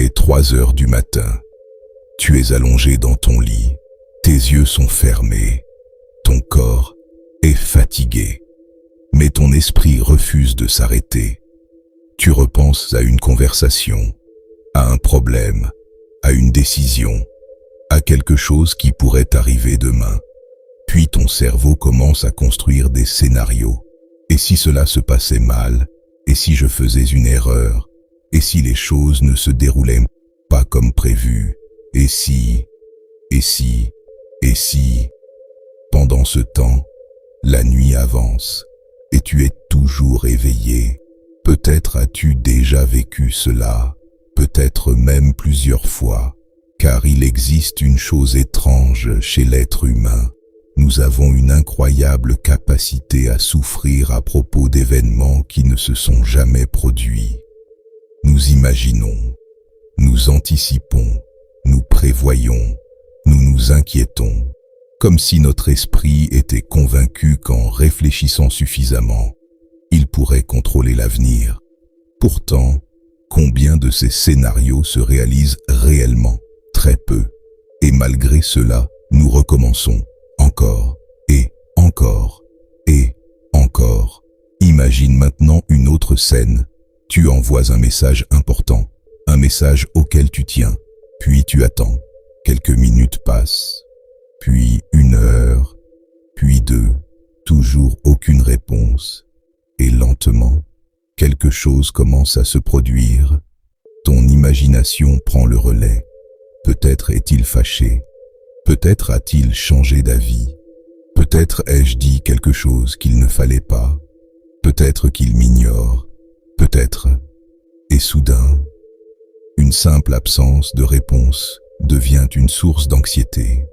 est 3 heures du matin. Tu es allongé dans ton lit, tes yeux sont fermés, ton corps est fatigué, mais ton esprit refuse de s'arrêter. Tu repenses à une conversation, à un problème, à une décision, à quelque chose qui pourrait arriver demain. Puis ton cerveau commence à construire des scénarios. Et si cela se passait mal? Et si je faisais une erreur? Et si les choses ne se déroulaient pas comme prévu? Et si? Pendant ce temps, la nuit avance et tu es toujours éveillé. Peut-être as-tu déjà vécu cela, peut-être même plusieurs fois, car il existe une chose étrange chez l'être humain. Nous avons une incroyable capacité à souffrir à propos d'événements qui ne se sont jamais produits. Nous imaginons, nous anticipons, nous prévoyons, nous nous inquiétons, comme si notre esprit était convaincu qu'en réfléchissant suffisamment, il pourrait contrôler l'avenir. Pourtant, combien de ces scénarios se réalisent réellement? Très peu. Et malgré cela, nous recommençons encore et encore et encore. Imagine maintenant une autre scène. Tu envoies un message important, un message auquel tu tiens, puis tu attends. Quelques minutes passent, puis 1 heure, puis 2, toujours aucune réponse. Et lentement, quelque chose commence à se produire. Ton imagination prend le relais. Peut-être est-il fâché, peut-être a-t-il changé d'avis, peut-être ai-je dit quelque chose qu'il ne fallait pas, peut-être qu'il m'ignore, peut-être. Et soudain, une simple absence de réponse devient une source d'anxiété.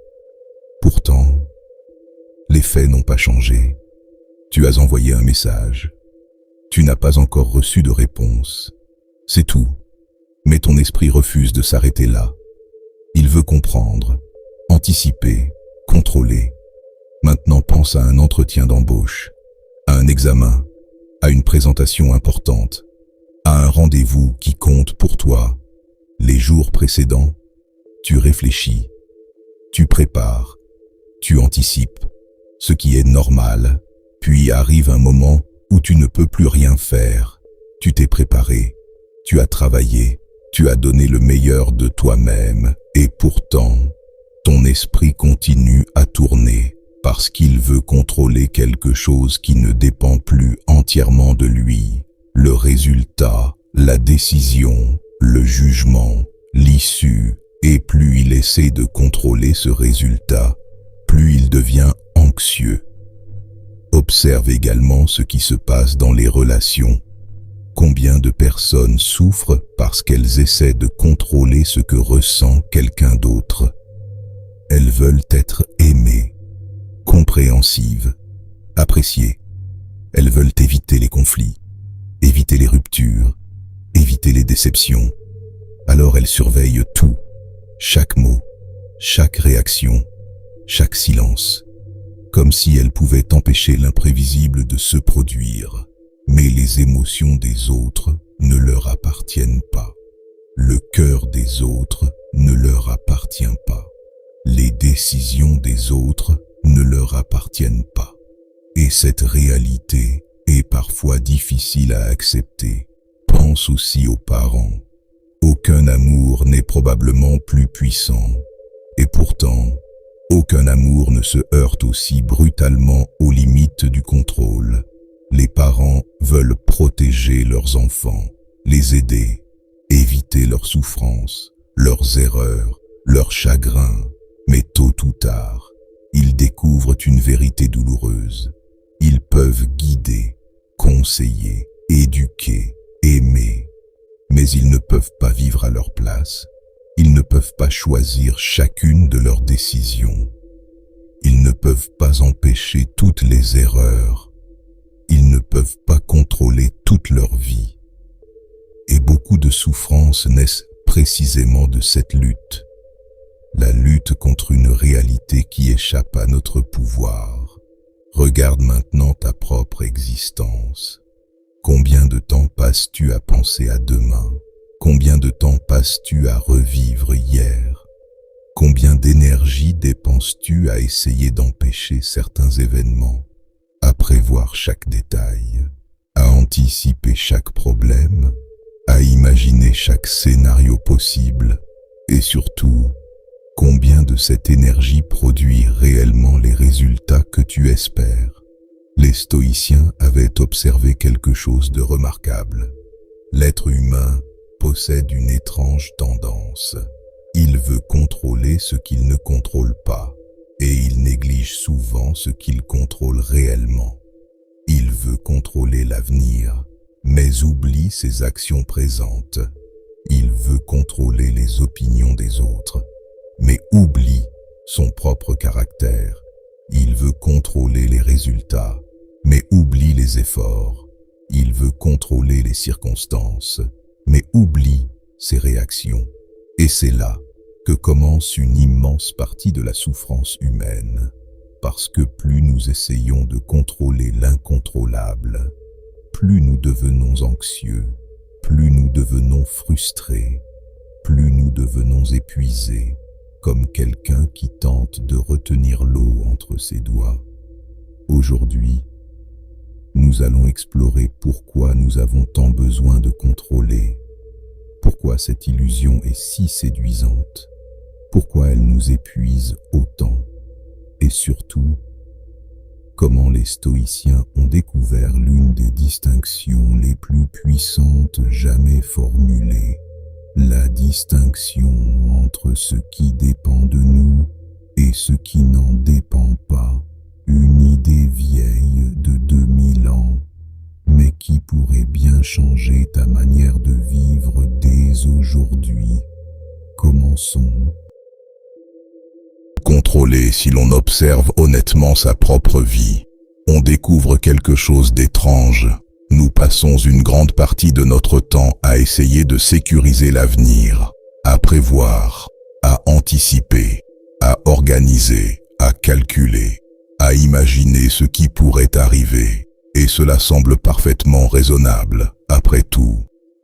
Pourtant, les faits n'ont pas changé. Tu as envoyé un message. Tu n'as pas encore reçu de réponse. C'est tout. Mais ton esprit refuse de s'arrêter là. Il veut comprendre, anticiper, contrôler. Maintenant pense à un entretien d'embauche, à un examen, à une présentation importante, à un rendez-vous qui compte pour toi. Les jours précédents, tu réfléchis, tu prépares, tu anticipes, ce qui est normal. Puis arrive un moment où tu ne peux plus rien faire. Tu t'es préparé, tu as travaillé, tu as donné le meilleur de toi-même, et pourtant, ton esprit continue à tourner parce qu'il veut contrôler quelque chose qui ne dépend plus entièrement de lui. Le résultat, la décision, le jugement, l'issue, et plus il essaie de contrôler ce résultat, plus il devient anxieux. Observe également ce qui se passe dans les relations. Combien de personnes souffrent parce qu'elles essaient de contrôler ce que ressent quelqu'un d'autre? Elles veulent être aimées, compréhensives, appréciées. Elles veulent éviter les conflits, éviter les ruptures, éviter les déceptions. Alors elles surveillent tout, chaque mot, chaque réaction, chaque silence, comme si elles pouvaient empêcher l'imprévisible de se produire. Mais les émotions des autres ne leur appartiennent pas. Le cœur des autres ne leur appartient pas. Les décisions des autres ne leur appartiennent pas. Et cette réalité est parfois difficile à accepter. Pense aussi aux parents. Aucun amour n'est probablement plus puissant. Et pourtant, aucun amour ne se heurte aussi brutalement aux limites du contrôle. Les parents veulent protéger leurs enfants, les aider, éviter leurs souffrances, leurs erreurs, leurs chagrins. Mais tôt ou tard, ils découvrent une vérité douloureuse. Ils peuvent guider, conseiller, éduquer, aimer, mais ils ne peuvent pas vivre à leur place. Ils ne peuvent pas choisir chacune de leurs décisions. Ils ne peuvent pas empêcher toutes les erreurs. Ils ne peuvent pas contrôler toute leur vie. Et beaucoup de souffrances naissent précisément de cette lutte. La lutte contre une réalité qui échappe à notre pouvoir. Regarde maintenant ta propre existence. Combien de temps passes-tu à penser à demain, Combien de temps passes-tu à revivre hier? Combien d'énergie dépenses-tu à essayer d'empêcher certains événements, à prévoir chaque détail, à anticiper chaque problème, à imaginer chaque scénario possible, et surtout, combien de cette énergie produit réellement les résultats que tu espères? Les stoïciens avaient observé quelque chose de remarquable. L'être humain possède une étrange tendance. Il veut contrôler ce qu'il ne contrôle pas, et il néglige souvent ce qu'il contrôle réellement. Il veut contrôler l'avenir, mais oublie ses actions présentes. Il veut contrôler les opinions des autres, mais oublie son propre caractère. Il veut contrôler les résultats, mais oublie les efforts. Il veut contrôler les circonstances, mais oublie ses réactions. Et c'est là que commence une immense partie de la souffrance humaine, parce que plus nous essayons de contrôler l'incontrôlable, plus nous devenons anxieux, plus nous devenons frustrés, plus nous devenons épuisés, comme quelqu'un qui tente de retenir l'eau entre ses doigts. Aujourd'hui, nous allons explorer pourquoi nous avons tant besoin de contrôler, pourquoi cette illusion est si séduisante, pourquoi elle nous épuise autant, et surtout, comment les stoïciens ont découvert l'une des distinctions les plus puissantes jamais formulées, la distinction entre ce qui dépend de nous et ce qui n'en dépend pas, une idée vieille de 2000 ans, mais qui pourrait bien changer ta manière de vivre dès aujourd'hui. Commençons. Contrôler, si l'on observe honnêtement sa propre vie, on découvre quelque chose d'étrange. Nous passons une grande partie de notre temps à essayer de sécuriser l'avenir, à prévoir, à anticiper, à organiser, à calculer, à imaginer ce qui pourrait arriver. Et cela semble parfaitement raisonnable. Après tout,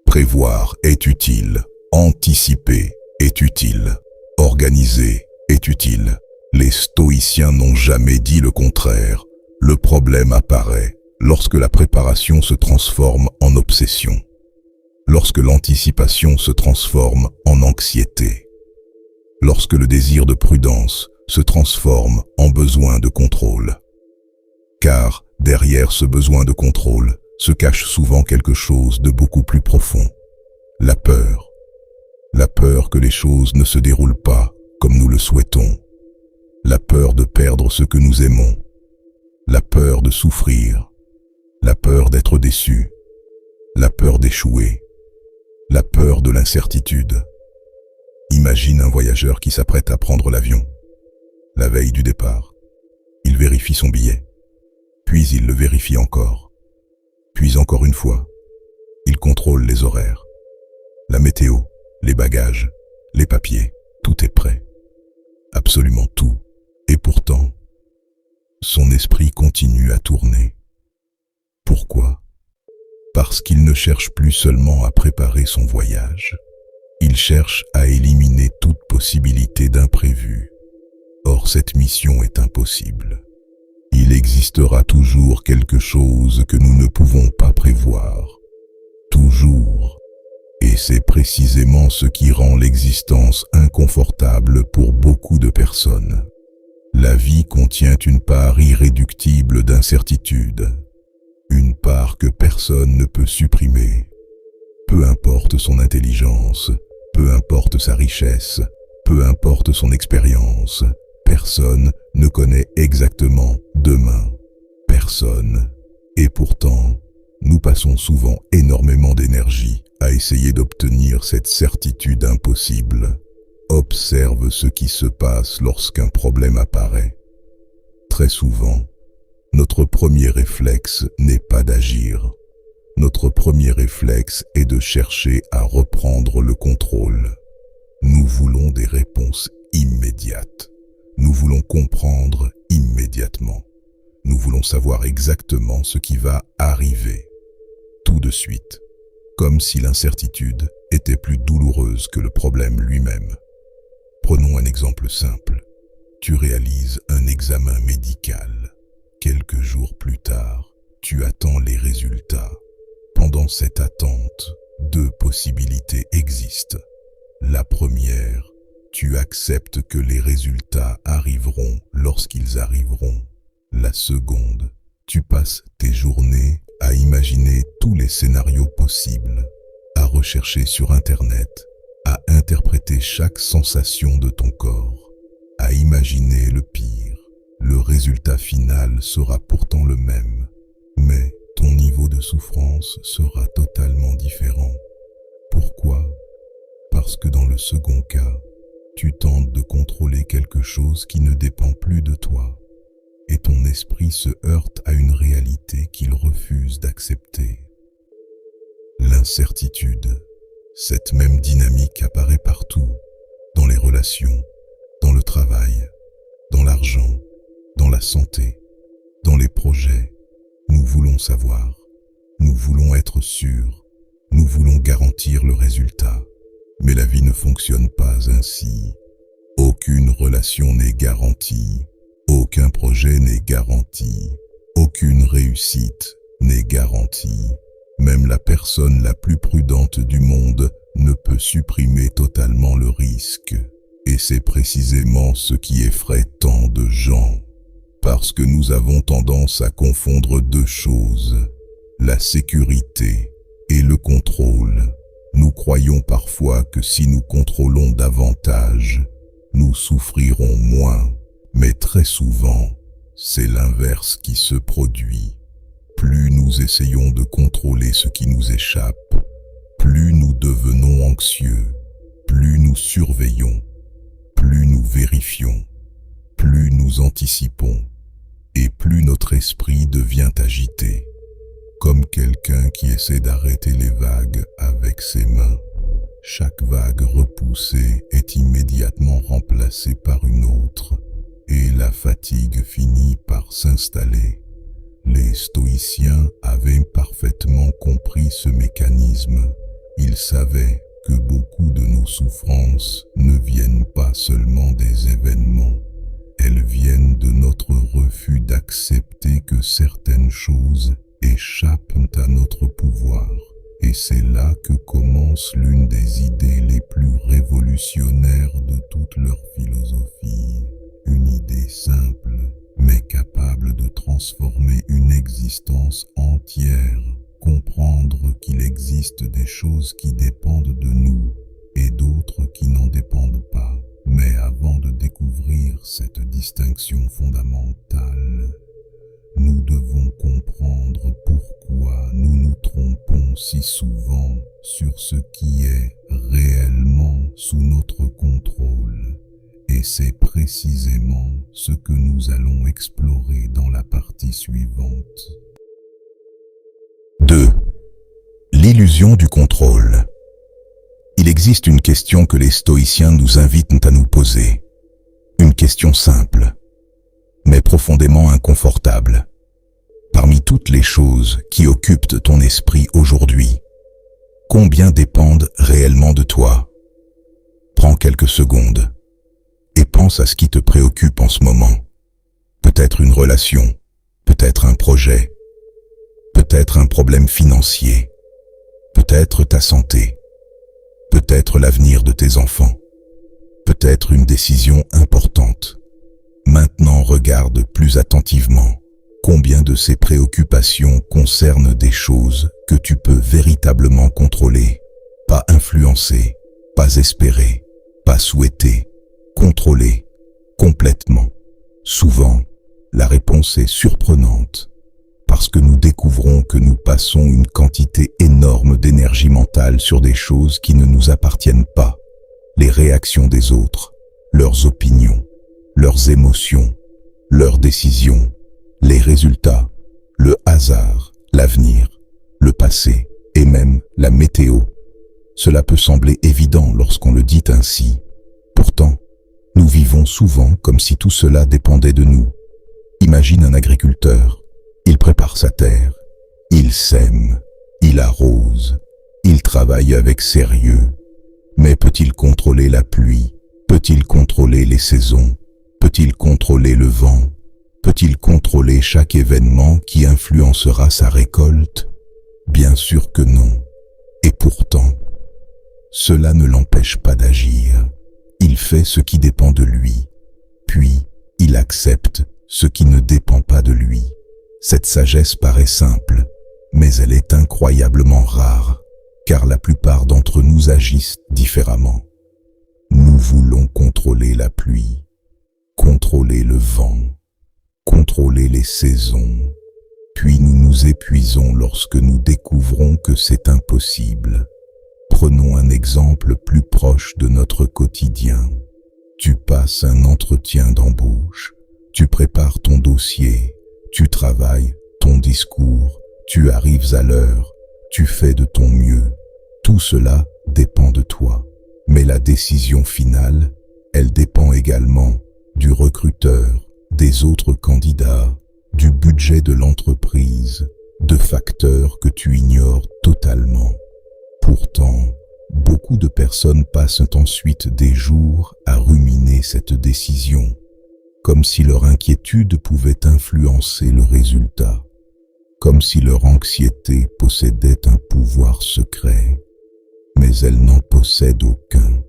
prévoir est utile, anticiper est utile, organiser est utile. Les stoïciens n'ont jamais dit le contraire. Le problème apparaît lorsque la préparation se transforme en obsession, lorsque l'anticipation se transforme en anxiété, lorsque le désir de prudence se transforme en besoin de contrôle. Car derrière ce besoin de contrôle se cache souvent quelque chose de beaucoup plus profond. La peur. La peur que les choses ne se déroulent pas comme nous le souhaitons. La peur de perdre ce que nous aimons. La peur de souffrir. La peur d'être déçu. La peur d'échouer. La peur de l'incertitude. Imagine un voyageur qui s'apprête à prendre l'avion. La veille du départ, il vérifie son billet. Puis il le vérifie encore. Puis encore une fois, il contrôle les horaires, la météo, les bagages, les papiers, tout est prêt. Absolument tout. Et pourtant, son esprit continue à tourner. Pourquoi? Parce qu'il ne cherche plus seulement à préparer son voyage. Il cherche à éliminer toute possibilité d'imprévu. Or, cette mission est impossible. Il existera toujours quelque chose que nous ne pouvons pas prévoir. Toujours. Et c'est précisément ce qui rend l'existence inconfortable pour beaucoup de personnes. La vie contient une part irréductible d'incertitude. Une part que personne ne peut supprimer. Peu importe son intelligence, peu importe sa richesse, peu importe son expérience, personne ne connaît exactement demain. Personne. Et pourtant, nous passons souvent énormément d'énergie à essayer d'obtenir cette certitude impossible. Observe ce qui se passe lorsqu'un problème apparaît. Très souvent, notre premier réflexe n'est pas d'agir. Notre premier réflexe est de chercher à reprendre le contrôle. Nous voulons des réponses immédiates. Nous voulons comprendre immédiatement. Nous voulons savoir exactement ce qui va arriver. Tout de suite. comme si l'incertitude était plus douloureuse que le problème lui-même. Prenons un exemple simple. Tu réalises un examen médical. Quelques jours plus tard, tu attends les résultats. Pendant cette attente, deux possibilités existent. La première, tu acceptes que les résultats arriveront lorsqu'ils arriveront. La seconde, tu passes tes journées à imaginer tous les scénarios possibles, à rechercher sur Internet, à interpréter chaque sensation de ton corps, à imaginer le pire. Le résultat final sera pourtant le même, mais ton niveau de souffrance sera totalement différent. Pourquoi ? Parce que dans le second cas, tu tentes de contrôler quelque chose qui ne dépend plus de toi, et ton esprit se heurte à une réalité qu'il refuse d'accepter. L'incertitude, cette même dynamique apparaît partout, dans les relations, dans le travail, dans l'argent, dans la santé, dans les projets. Nous voulons savoir, nous voulons être sûrs, nous voulons garantir le résultat. Mais la vie ne fonctionne pas ainsi. Aucune relation n'est garantie, aucun projet n'est garanti, aucune réussite n'est garantie. Même la personne la plus prudente du monde ne peut supprimer totalement le risque. Et c'est précisément ce qui effraie tant de gens. Parce que nous avons tendance à confondre deux choses, la sécurité et le contrôle. Nous croyons parfois que si nous contrôlons davantage, nous souffrirons moins. Mais très souvent, c'est l'inverse qui se produit. Plus nous essayons de contrôler ce qui nous échappe, plus nous devenons anxieux, plus nous surveillons, plus nous vérifions, plus nous anticipons, et plus notre esprit devient agité, comme quelqu'un qui essaie d'arrêter les vagues avec ses mains. Chaque vague repoussée est immédiatement remplacée par une autre, et la fatigue finit par s'installer. Les stoïciens avaient parfaitement compris ce mécanisme. Ils savaient que beaucoup de nos souffrances ne viennent pas seulement des événements. Elles viennent de notre refus d'accepter que certaines choses échappent à notre pouvoir. Et c'est là que commence l'une des idées les plus révolutionnaires de toute leur philosophie. Une idée simple, mais capable de transformer une existence entière. Comprendre qu'il existe des choses qui dépendent de nous et d'autres qui n'en dépendent pas. Mais avant de découvrir cette distinction fondamentale, nous devons comprendre pourquoi nous nous trompons si souvent sur ce qui est réellement sous notre contrôle. Et c'est précisément ce que nous allons explorer dans la partie suivante. 2. L'illusion du contrôle. Il existe une question que les stoïciens nous invitent à nous poser. Une question simple, mais profondément inconfortable. Parmi toutes les choses qui occupent ton esprit aujourd'hui, combien dépendent réellement de toi? Prends quelques secondes et pense à ce qui te préoccupe en ce moment. Peut-être une relation, peut-être un projet, peut-être un problème financier, peut-être ta santé, peut-être l'avenir de tes enfants, peut-être une décision importante. Maintenant, regarde plus attentivement. Combien de ces préoccupations concernent des choses que tu peux véritablement contrôler, pas influencer, pas espérer, pas souhaiter, contrôler complètement? Souvent, la réponse est surprenante, parce que nous découvrons que nous passons une quantité énorme d'énergie mentale sur des choses qui ne nous appartiennent pas, les réactions des autres, leurs opinions, leurs émotions, leurs décisions, les résultats, le hasard, l'avenir, le passé et même la météo. Cela peut sembler évident lorsqu'on le dit ainsi. Pourtant, nous vivons souvent comme si tout cela dépendait de nous. Imagine un agriculteur. Il prépare sa terre, il sème, il arrose, Il travaille avec sérieux. Mais peut-il contrôler la pluie? Peut-il contrôler les saisons? Peut-il contrôler le vent? Peut-il contrôler chaque événement qui influencera sa récolte? Bien sûr que non. Et pourtant, cela ne l'empêche pas d'agir. Il fait ce qui dépend de lui, puis il accepte ce qui ne dépend pas de lui. Cette sagesse paraît simple, mais elle est incroyablement rare, car la plupart d'entre nous agissent différemment. Nous voulons contrôler la pluie, contrôler le vent, contrôler les saisons, puis nous nous épuisons lorsque nous découvrons que c'est impossible. Prenons un exemple plus proche de notre quotidien. Tu passes un entretien d'embauche, tu prépares ton dossier, tu travailles ton discours, tu arrives à l'heure, tu fais de ton mieux. Tout cela dépend de toi. Mais la décision finale, elle dépend également du recruteur, des autres candidats, du budget de l'entreprise, de facteurs que tu ignores totalement. Pourtant, beaucoup de personnes passent ensuite des jours à ruminer cette décision, comme si leur inquiétude pouvait influencer le résultat, comme si leur anxiété possédait un pouvoir secret. Mais elle n'en possède aucun.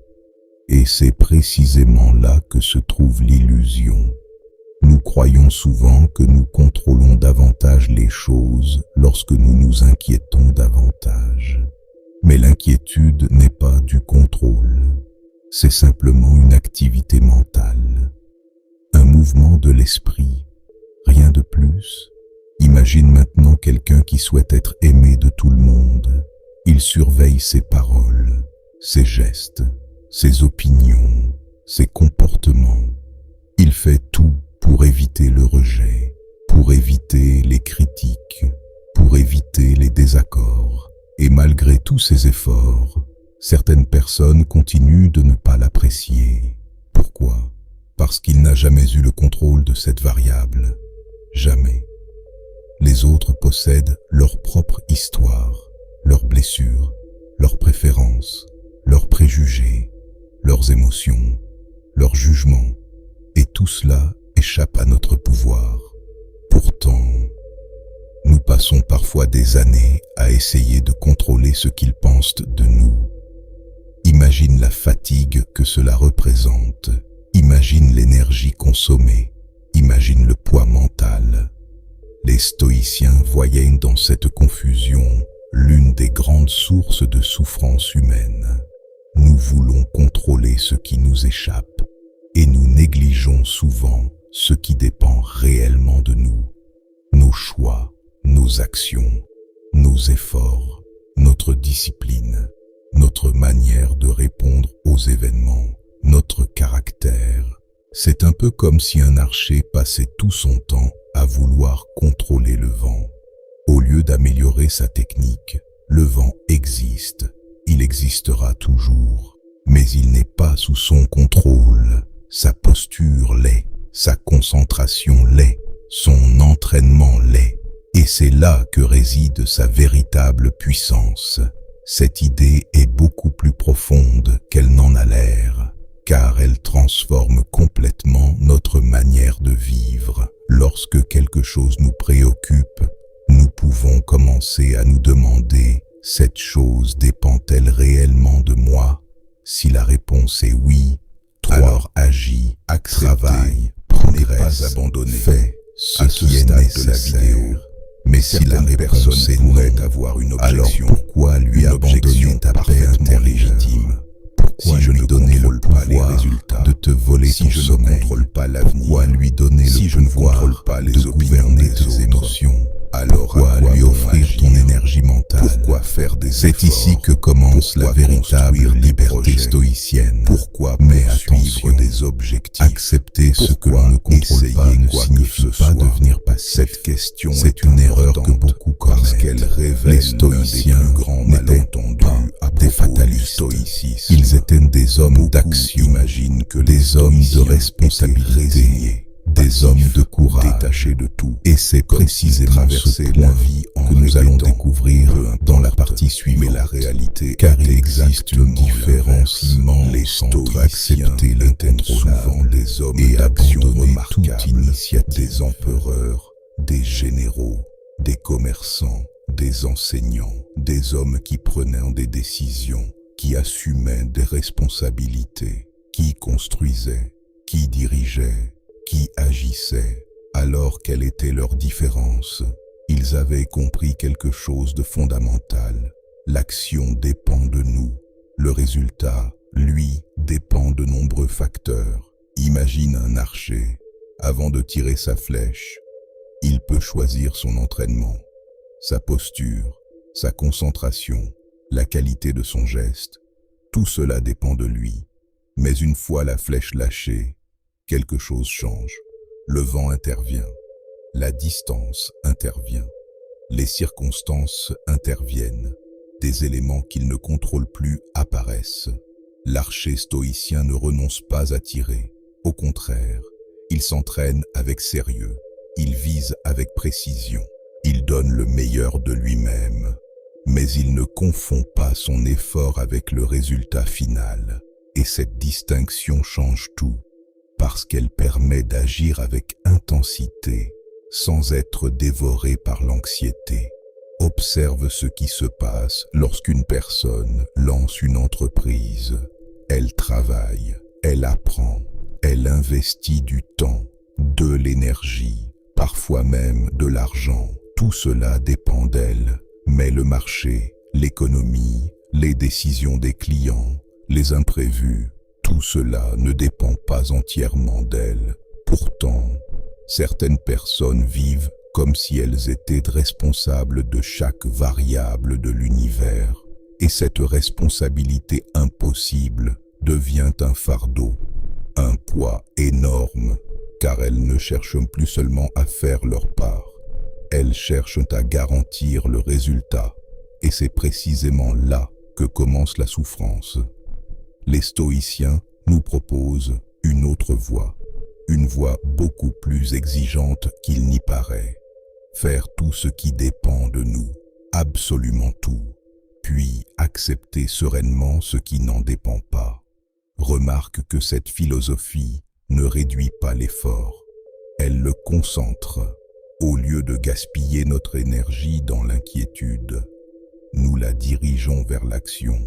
Et c'est précisément là que se trouve l'illusion. Nous croyons souvent que nous contrôlons davantage les choses lorsque nous nous inquiétons davantage. Mais l'inquiétude n'est pas du contrôle. C'est simplement une activité mentale. Un mouvement de l'esprit. Rien de plus. Imagine maintenant quelqu'un qui souhaite être aimé de tout le monde. Il surveille ses paroles, ses gestes, ses opinions, ses comportements. Il fait tout pour éviter le rejet, pour éviter les critiques, pour éviter les désaccords. Et malgré tous ses efforts, certaines personnes continuent de ne pas l'apprécier. Pourquoi? Parce qu'il n'a jamais eu le contrôle de cette variable. Jamais. Les autres possèdent leur propre histoire, leurs blessures, leurs préférences, leurs préjugés, leurs émotions, leurs jugements, et tout cela échappe à notre pouvoir. Pourtant, nous passons parfois des années à essayer de contrôler ce qu'ils pensent de nous. Imagine la fatigue que cela représente, imagine l'énergie consommée, imagine le poids mental. Les stoïciens voyaient dans cette confusion l'une des grandes sources de souffrance humaine. Nous voulons contrôler ce qui nous échappe et nous négligeons souvent ce qui dépend réellement de nous. Nos choix, nos actions, nos efforts, notre discipline, notre manière de répondre aux événements, notre caractère. C'est un peu comme si un archer passait tout son temps à vouloir contrôler le vent. Au lieu d'améliorer sa technique, le vent existe, il existera toujours, mais il n'est pas sous son contrôle. Sa posture l'est, sa concentration l'est, son entraînement l'est, et c'est là que réside sa véritable puissance. Cette idée est beaucoup plus profonde qu'elle n'en a l'air, car elle transforme complètement notre manière de vivre. Lorsque quelque chose nous préoccupe, nous pouvons commencer à nous demander « Cette chose dépend-elle réellement de moi ?» Si la réponse est oui, alors agis, travaille, progresse, fais ce qui est nécessaire. Mais si la réponse est non, alors pourquoi lui abandonner ta paix intérieure? Si je lui donnais le pouvoir de te voler ton sommeil, pourquoi lui donner le pouvoir de gouverner tes émotions? Pourquoi lui offrir ton énergie mentale? Pourquoi faire des efforts? C'est ici que commence la véritable liberté stoïcienne. Pourquoi poursuivre des objectifs? Accepter ce que l'on ne contrôle pas ne signifie pas devenir passif. Cette question c'est une erreur que beaucoup commettent. Les stoïciens n'étaient pas des fatalistes. Ils étaient des hommes d'action, des hommes de responsabilité, des hommes de courage, détachés de tout. Et c'est précisément ce point que nous allons découvrir dans la partie suivante. Mais la réalité, car il existe une différence immense entre accepter l'incontrôlable des hommes et abandonner toute initiative, des empereurs, des généraux, des commerçants, des enseignants, des hommes qui prenaient des décisions, qui assumaient des responsabilités, qui construisaient, qui dirigeaient, qui agissaient. Alors quelle était leur différence? Ils avaient compris quelque chose de fondamental. L'action dépend de nous. Le résultat, lui, dépend de nombreux facteurs. Imagine un archer. Avant de tirer sa flèche, il peut choisir son entraînement, sa posture, sa concentration, la qualité de son geste. Tout cela dépend de lui. Mais une fois la flèche lâchée, quelque chose change. Le vent intervient, la distance intervient, les circonstances interviennent, des éléments qu'il ne contrôle plus apparaissent. L'archer stoïcien ne renonce pas à tirer. Au contraire, il s'entraîne avec sérieux, il vise avec précision, il donne le meilleur de lui-même, mais il ne confond pas son effort avec le résultat final. Et cette distinction change tout, parce qu'elle permet d'agir avec intensité, sans être dévoré par l'anxiété. Observe ce qui se passe lorsqu'une personne lance une entreprise. Elle travaille, elle apprend, elle investit du temps, de l'énergie, parfois même de l'argent. Tout cela dépend d'elle, mais le marché, l'économie, les décisions des clients, les imprévus, tout cela ne dépend pas entièrement d'elle. Pourtant, certaines personnes vivent comme si elles étaient responsables de chaque variable de l'univers, et cette responsabilité impossible devient un fardeau, un poids énorme, car elles ne cherchent plus seulement à faire leur part, elles cherchent à garantir le résultat, et c'est précisément là que commence la souffrance. Les stoïciens nous proposent une autre voie, une voie beaucoup plus exigeante qu'il n'y paraît. Faire tout ce qui dépend de nous, absolument tout, puis accepter sereinement ce qui n'en dépend pas. Remarque que cette philosophie ne réduit pas l'effort, elle le concentre. Au lieu de gaspiller notre énergie dans l'inquiétude, nous la dirigeons vers l'action.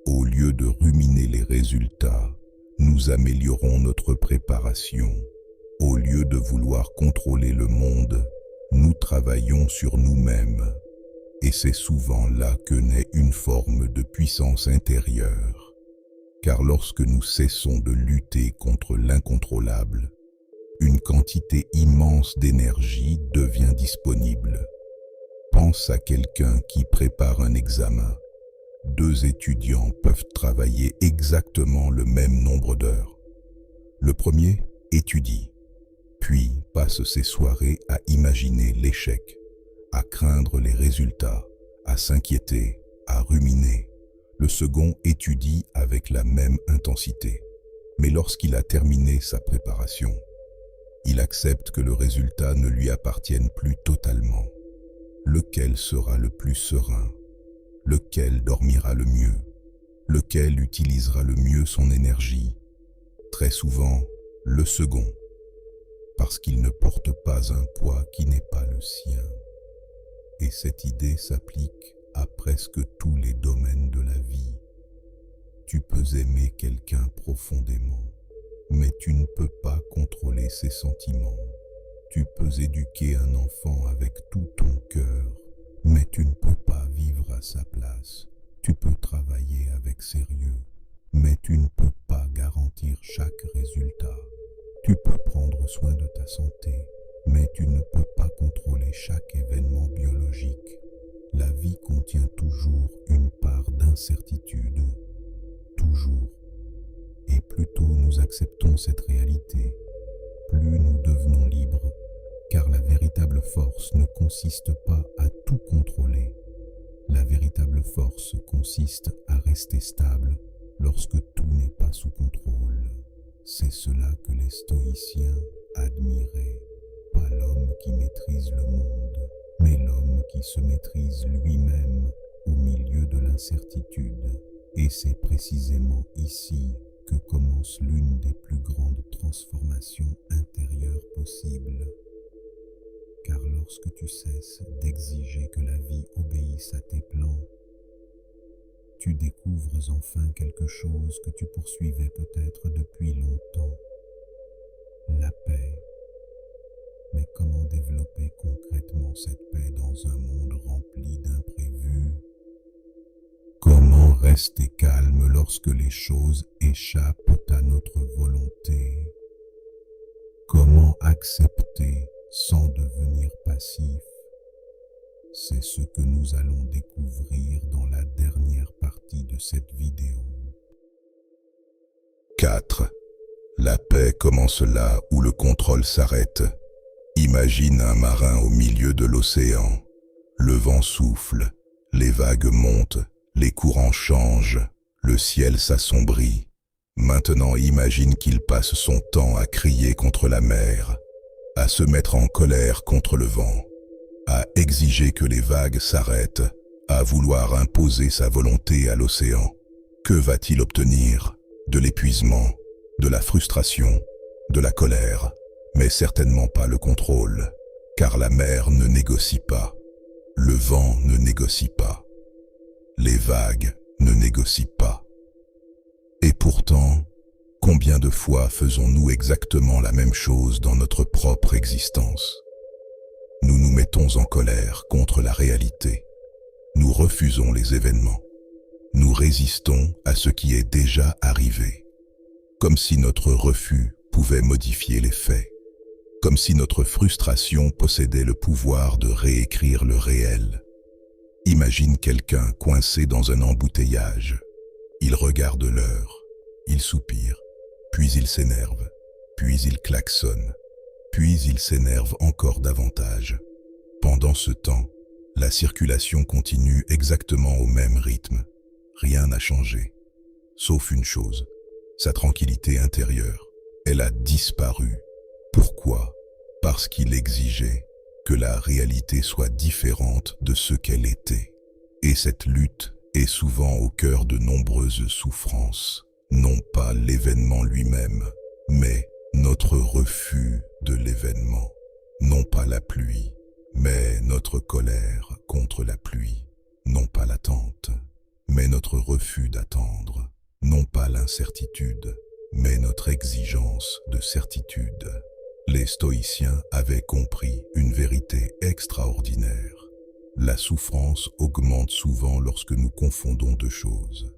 Au lieu de ruminer les résultats, nous améliorons notre préparation. Au lieu de vouloir contrôler le monde, nous travaillons sur nous-mêmes. Et c'est souvent là que naît une forme de puissance intérieure. Car lorsque nous cessons de lutter contre l'incontrôlable, une quantité immense d'énergie devient disponible. Pense à quelqu'un qui prépare un examen. 2 étudiants peuvent travailler exactement le même nombre d'heures. Le premier étudie, puis passe ses soirées à imaginer l'échec, à craindre les résultats, à s'inquiéter, à ruminer. Le second étudie avec la même intensité. Mais lorsqu'il a terminé sa préparation, il accepte que le résultat ne lui appartienne plus totalement. Lequel sera le plus serein? Lequel dormira le mieux? Lequel utilisera le mieux son énergie? Très souvent, le second, parce qu'il ne porte pas un poids qui n'est pas le sien. Et cette idée s'applique à presque tous les domaines de la vie. Tu peux aimer quelqu'un profondément, mais tu ne peux pas contrôler ses sentiments. Tu peux éduquer un enfant avec tout ton cœur, mais tu ne peux pas vivre à sa place. Tu peux travailler avec sérieux, mais tu ne peux pas garantir chaque résultat. Tu peux prendre soin de ta santé, mais tu ne peux pas contrôler chaque événement biologique. La vie contient toujours une part d'incertitude. Toujours. Et plus tôt nous acceptons cette réalité, plus nous devenons libres, car la véritable force ne consiste pas à tout contrôler. La véritable force consiste à rester stable lorsque tout n'est pas sous contrôle. C'est cela que les stoïciens admirer, pas l'homme qui maîtrise le monde, mais l'homme qui se maîtrise lui-même au milieu de l'incertitude. Et c'est précisément ici que commence l'une des plus grandes transformations intérieures possibles. Car lorsque tu cesses d'exiger que la vie obéisse à tes plans, tu découvres enfin quelque chose que tu poursuivais peut-être depuis longtemps, la paix. Mais comment développer concrètement cette paix dans un monde rempli d'imprévus? Comment rester calme lorsque les choses échappent à notre volonté? Comment accepter sans devenir passif? C'est ce que nous allons découvrir dans la dernière partie de cette vidéo. 4. La paix commence là où le contrôle s'arrête. Imagine un marin au milieu de l'océan. Le vent souffle, les vagues montent, les courants changent, le ciel s'assombrit. Maintenant imagine qu'il passe son temps à crier contre la mer, à se mettre en colère contre le vent, à exiger que les vagues s'arrêtent, à vouloir imposer sa volonté à l'océan. Que va-t-il obtenir? De l'épuisement, de la frustration, de la colère, mais certainement pas le contrôle, car la mer ne négocie pas, le vent ne négocie pas, les vagues ne négocient pas. Et pourtant, combien de fois faisons-nous exactement la même chose dans notre propre existence? Nous nous mettons en colère contre la réalité. Nous refusons les événements. Nous résistons à ce qui est déjà arrivé. Comme si notre refus pouvait modifier les faits. Comme si notre frustration possédait le pouvoir de réécrire le réel. Imagine quelqu'un coincé dans un embouteillage. Il regarde l'heure, il soupire, puis il s'énerve, puis il klaxonne, puis il s'énerve encore davantage. Pendant ce temps, la circulation continue exactement au même rythme. Rien n'a changé, sauf une chose, sa tranquillité intérieure. Elle a disparu. Pourquoi? Parce qu'il exigeait que la réalité soit différente de ce qu'elle était. Et cette lutte est souvent au cœur de nombreuses souffrances, non pas l'événement lui-même, mais notre refus de l'événement, non pas la pluie, mais notre colère contre la pluie, non pas l'attente, mais notre refus d'attendre, non pas l'incertitude, mais notre exigence de certitude. Les stoïciens avaient compris une vérité extraordinaire. La souffrance augmente souvent lorsque nous confondons deux choses,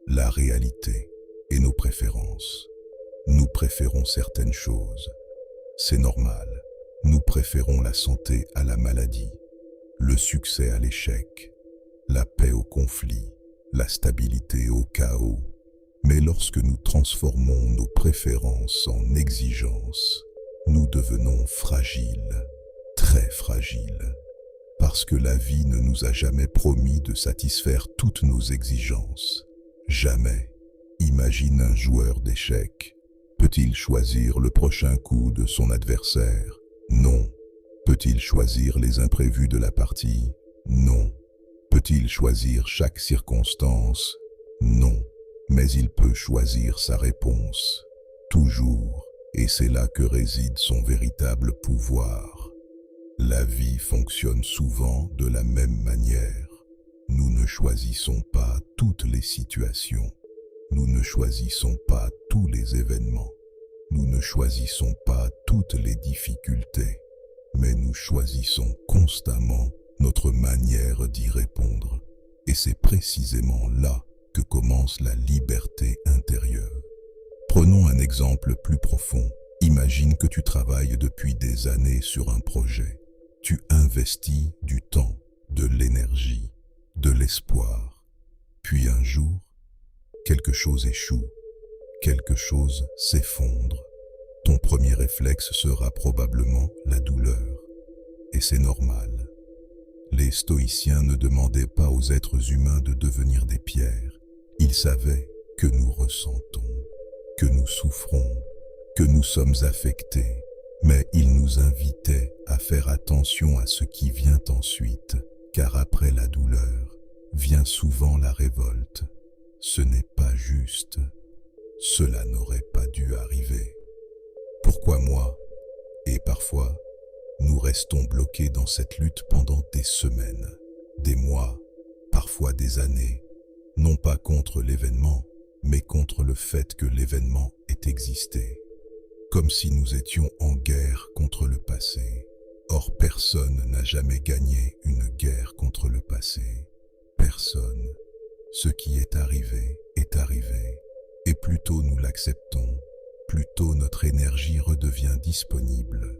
la réalité et nos préférences. Nous préférons certaines choses. C'est normal. Nous préférons la santé à la maladie, le succès à l'échec, la paix au conflit, la stabilité au chaos. Mais lorsque nous transformons nos préférences en exigences, nous devenons fragiles, très fragiles, parce que la vie ne nous a jamais promis de satisfaire toutes nos exigences. Jamais. Imagine un joueur d'échecs. Peut-il choisir le prochain coup de son adversaire? Non. Peut-il choisir les imprévus de la partie? Non. Peut-il choisir chaque circonstance? Non. Mais il peut choisir sa réponse. Toujours. Et c'est là que réside son véritable pouvoir. La vie fonctionne souvent de la même manière. Nous ne choisissons pas toutes les situations. Nous ne choisissons pas tous les événements. Nous ne choisissons pas toutes les difficultés. Mais nous choisissons constamment notre manière d'y répondre. Et c'est précisément là que commence la liberté intérieure. Prenons un exemple plus profond. Imagine que tu travailles depuis des années sur un projet. Tu investis du temps, de l'énergie, de l'espoir. Puis un jour, quelque chose échoue, quelque chose s'effondre. Ton premier réflexe sera probablement la douleur. Et c'est normal. Les stoïciens ne demandaient pas aux êtres humains de devenir des pierres. Ils savaient que nous ressentons, que nous souffrons, que nous sommes affectés, Mais il nous invitait à faire attention à ce qui vient ensuite, car après la douleur vient souvent la révolte. Ce n'est pas juste. Cela n'aurait pas dû arriver. Pourquoi moi? Et parfois, nous restons bloqués dans cette lutte pendant des semaines, des mois, parfois des années, non pas contre l'événement, mais contre le fait que l'événement ait existé. Comme si nous étions en guerre contre le passé. Or, personne n'a jamais gagné une guerre contre le passé. Personne. Ce qui est arrivé, et plus tôt nous l'acceptons, plus tôt notre énergie redevient disponible.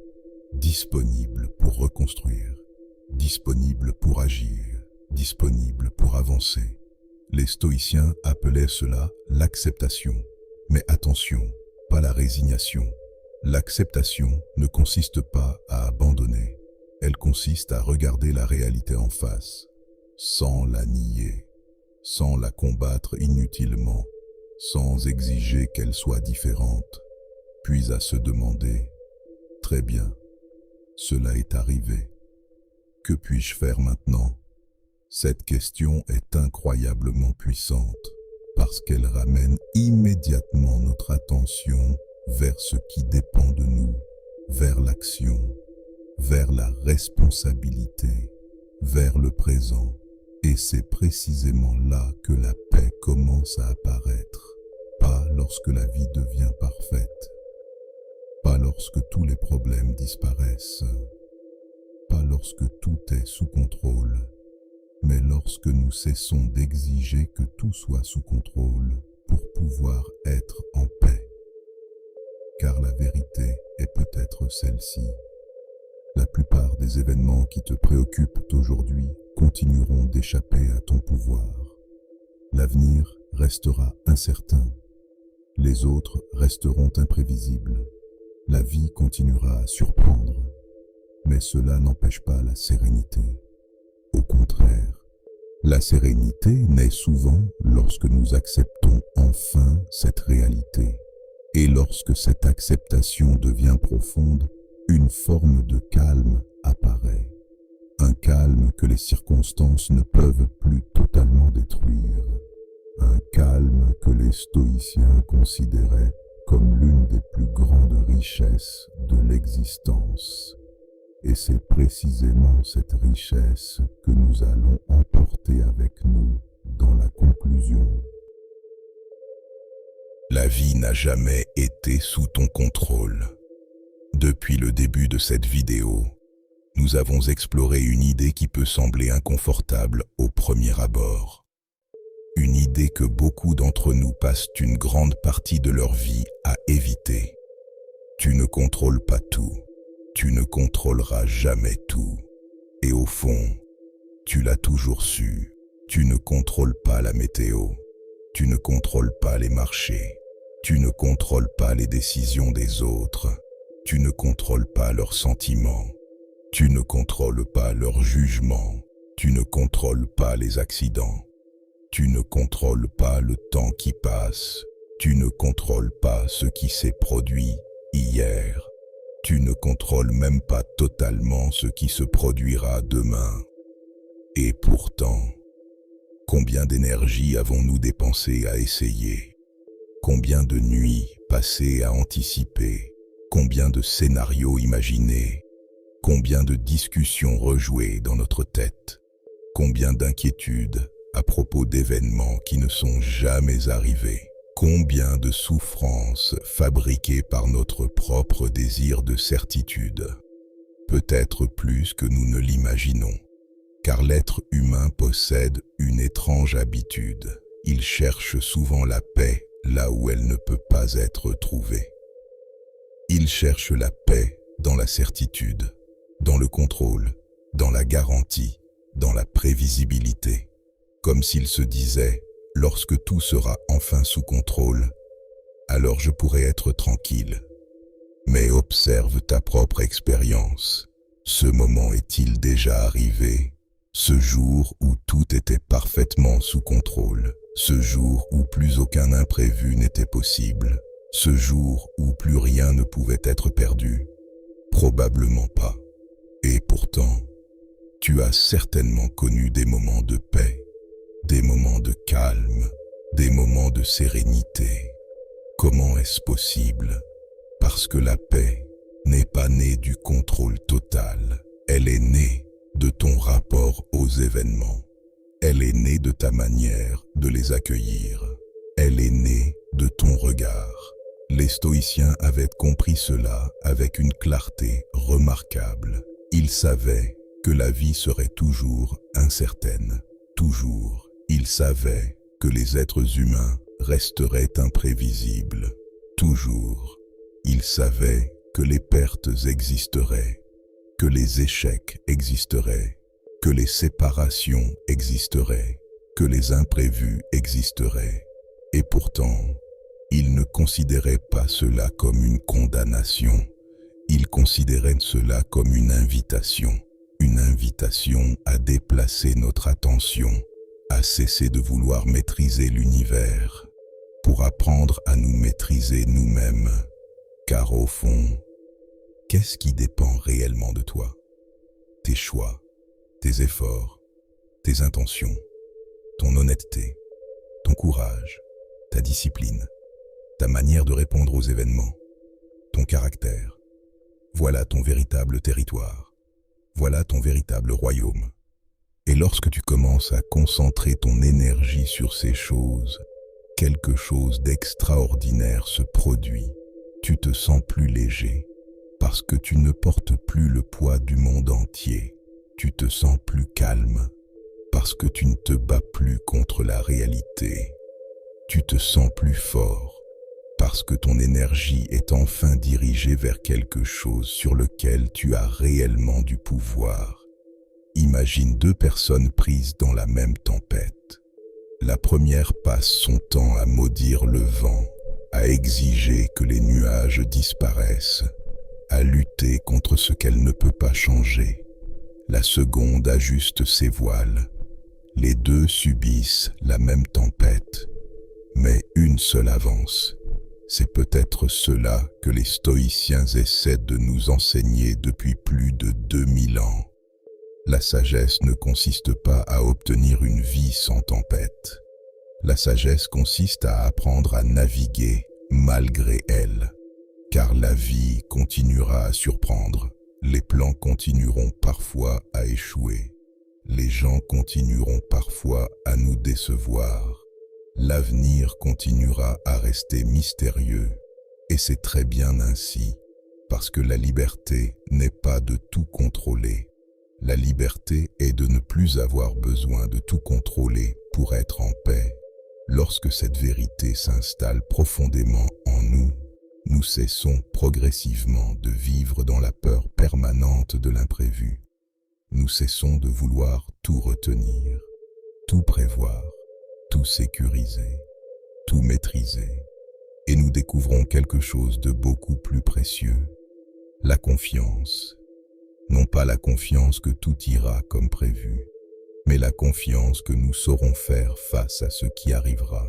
Disponible pour reconstruire, disponible pour agir, disponible pour avancer. Les stoïciens appelaient cela l'acceptation. Mais attention, pas la résignation. L'acceptation ne consiste pas à abandonner. Elle consiste à regarder la réalité en face, sans la nier, sans la combattre inutilement, sans exiger qu'elle soit différente, puis à se demander « Très bien, cela est arrivé. Que puis-je faire maintenant ?» Cette question est incroyablement puissante parce qu'elle ramène immédiatement notre attention vers ce qui dépend de nous, vers l'action, vers la responsabilité, vers le présent. Et c'est précisément là que la paix commence à apparaître, pas lorsque la vie devient parfaite, pas lorsque tous les problèmes disparaissent, pas lorsque tout est sous contrôle, mais lorsque nous cessons d'exiger que tout soit sous contrôle pour pouvoir être en paix. Car la vérité est peut-être celle-ci. La plupart des événements qui te préoccupent aujourd'hui continueront d'échapper à ton pouvoir. L'avenir restera incertain. Les autres resteront imprévisibles. La vie continuera à surprendre. Mais cela n'empêche pas la sérénité. Au contraire, la sérénité naît souvent lorsque nous acceptons enfin cette réalité. Et lorsque cette acceptation devient profonde, une forme de calme apparaît. Un calme que les circonstances ne peuvent plus totalement détruire. Un calme que les stoïciens considéraient comme l'une des plus grandes richesses de l'existence. Et c'est précisément cette richesse que nous allons emporter avec nous dans la conclusion. La vie n'a jamais été sous ton contrôle. Depuis le début de cette vidéo, nous avons exploré une idée qui peut sembler inconfortable au premier abord. Une idée que beaucoup d'entre nous passent une grande partie de leur vie à éviter. Tu ne contrôles pas tout. Tu ne contrôleras jamais tout. Et au fond, tu l'as toujours su. Tu ne contrôles pas la météo. Tu ne contrôles pas les marchés. Tu ne contrôles pas les décisions des autres. Tu ne contrôles pas leurs sentiments. Tu ne contrôles pas leurs jugements. Tu ne contrôles pas les accidents. Tu ne contrôles pas le temps qui passe. Tu ne contrôles pas ce qui s'est produit hier. Tu ne contrôles même pas totalement ce qui se produira demain. Et pourtant, combien d'énergie avons-nous dépensé à essayer? Combien de nuits passées à anticiper? Combien de scénarios imaginés? Combien de discussions rejouées dans notre tête? Combien d'inquiétudes à propos d'événements qui ne sont jamais arrivés? Combien de souffrances fabriquées par notre propre désir de certitude? Peut-être plus que nous ne l'imaginons, car l'être humain possède une étrange habitude. Il cherche souvent la paix là où elle ne peut pas être trouvée. Il cherche la paix dans la certitude, dans le contrôle, dans la garantie, dans la prévisibilité, comme s'il se disait « Lorsque tout sera enfin sous contrôle, alors je pourrai être tranquille. » Mais observe ta propre expérience. Ce moment est-il déjà arrivé? Ce jour où tout était parfaitement sous contrôle. Ce jour où plus aucun imprévu n'était possible. Ce jour où plus rien ne pouvait être perdu. Probablement pas. Et pourtant, tu as certainement connu des moments de paix, des moments de calme, des moments de sérénité. Comment est-ce possible? Parce que la paix n'est pas née du contrôle total. Elle est née de ton rapport aux événements. Elle est née de ta manière de les accueillir. Elle est née de ton regard. Les stoïciens avaient compris cela avec une clarté remarquable. Ils savaient que la vie serait toujours incertaine. Toujours. Ils savaient que les êtres humains resteraient imprévisibles. Toujours. Ils savaient que les pertes existeraient, que les échecs existeraient, que les séparations existeraient, que les imprévus existeraient. Et pourtant, ils ne considéraient pas cela comme une condamnation. Ils considéraient cela comme une invitation à déplacer notre attention, à cesser de vouloir maîtriser l'univers, pour apprendre à nous maîtriser nous-mêmes. Car au fond, qu'est-ce qui dépend réellement de toi? Tes choix, tes efforts, tes intentions, ton honnêteté, ton courage, ta discipline, ta manière de répondre aux événements, ton caractère. Voilà ton véritable territoire. Voilà ton véritable royaume. Et lorsque tu commences à concentrer ton énergie sur ces choses, quelque chose d'extraordinaire se produit. Tu te sens plus léger parce que tu ne portes plus le poids du monde entier. Tu te sens plus calme parce que tu ne te bats plus contre la réalité. Tu te sens plus fort parce que ton énergie est enfin dirigée vers quelque chose sur lequel tu as réellement du pouvoir. Imagine deux personnes prises dans la même tempête. La première passe son temps à maudire le vent, à exiger que les nuages disparaissent, à lutter contre ce qu'elle ne peut pas changer. La seconde ajuste ses voiles. Les deux subissent la même tempête, mais une seule avance. C'est peut-être cela que les stoïciens essaient de nous enseigner depuis plus de 2000 ans. La sagesse ne consiste pas à obtenir une vie sans tempête. La sagesse consiste à apprendre à naviguer malgré elle, car la vie continuera à surprendre. Les plans continueront parfois à échouer. Les gens continueront parfois à nous décevoir. L'avenir continuera à rester mystérieux. Et c'est très bien ainsi, parce que la liberté n'est pas de tout contrôler. La liberté est de ne plus avoir besoin de tout contrôler pour être en paix. Lorsque cette vérité s'installe profondément en nous, nous cessons progressivement de vivre dans la peur permanente de l'imprévu. Nous cessons de vouloir tout retenir, tout prévoir, tout sécuriser, tout maîtriser. Et nous découvrons quelque chose de beaucoup plus précieux, la confiance. Non pas la confiance que tout ira comme prévu, mais la confiance que nous saurons faire face à ce qui arrivera.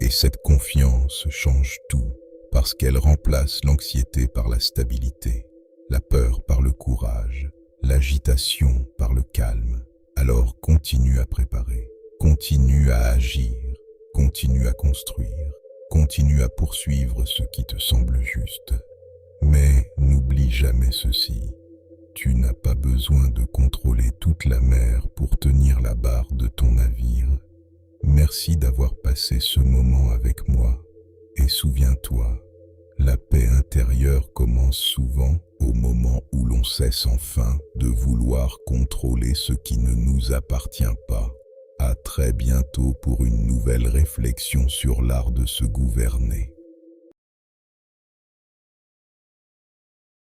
Et cette confiance change tout, parce qu'elle remplace l'anxiété par la stabilité, la peur par le courage, l'agitation par le calme. Alors continue à préparer, continue à agir, continue à construire, continue à poursuivre ce qui te semble juste. Mais n'oublie jamais ceci. Tu n'as pas besoin de contrôler toute la mer pour tenir la barre de ton navire. Merci d'avoir passé ce moment avec moi. Et souviens-toi, la paix intérieure commence souvent au moment où l'on cesse enfin de vouloir contrôler ce qui ne nous appartient pas. À très bientôt pour une nouvelle réflexion sur l'art de se gouverner.